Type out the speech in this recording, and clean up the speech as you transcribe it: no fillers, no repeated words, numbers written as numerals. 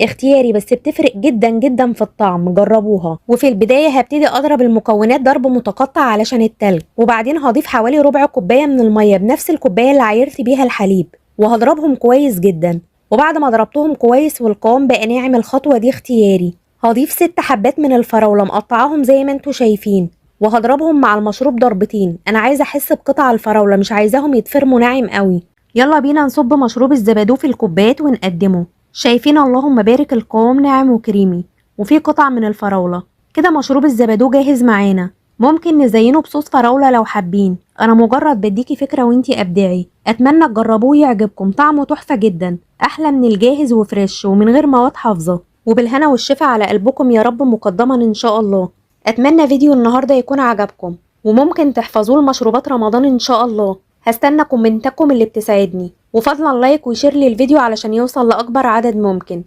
اختياري بس بتفرق جدا جدا في الطعم، جربوها. وفي البداية هبتدي اضرب المكونات ضرب متقطع علشان التلج، وبعدين هضيف حوالي ربع كوباية من المية بنفس الكوباية اللي عايرت بيها الحليب، وهضربهم كويس جدا. وبعد ما ضربتهم كويس والقوام بقى ناعم، الخطوة دي اختياري، هضيف 6 حبات من الفراولة مقطعاهم زي ما انتوا شايفين، وهضربهم مع المشروب ضربتين. انا عايزة احس بقطع الفراولة، مش عايزاهم يتفرموا ناعم قوي. يلا بينا نصب مشروب الزبادو في الكوبايات ونقدمه. شايفين اللهم بارك القوام ناعم وكريمي وفيه قطع من الفراولة. كده مشروب الزبادو جاهز معانا. ممكن نزينه بصوص فراولة لو حابين، انا مجرد بديكي فكرة وانتي ابدعي. اتمنى تجربوه يعجبكم، طعمه تحفة جدا، احلى من الجاهز وفريش ومن غير مواد حافظة. وبالهنا والشفا على قلبكم يا رب مقدما ان شاء الله. اتمنى فيديو النهاردة يكون عجبكم، وممكن تحفظوه لمشروبات رمضان ان شاء الله. هستنى كومنتاتكم اللي بتساعدني، وفضلا لايك وشير للفيديو علشان يوصل لأكبر عدد ممكن.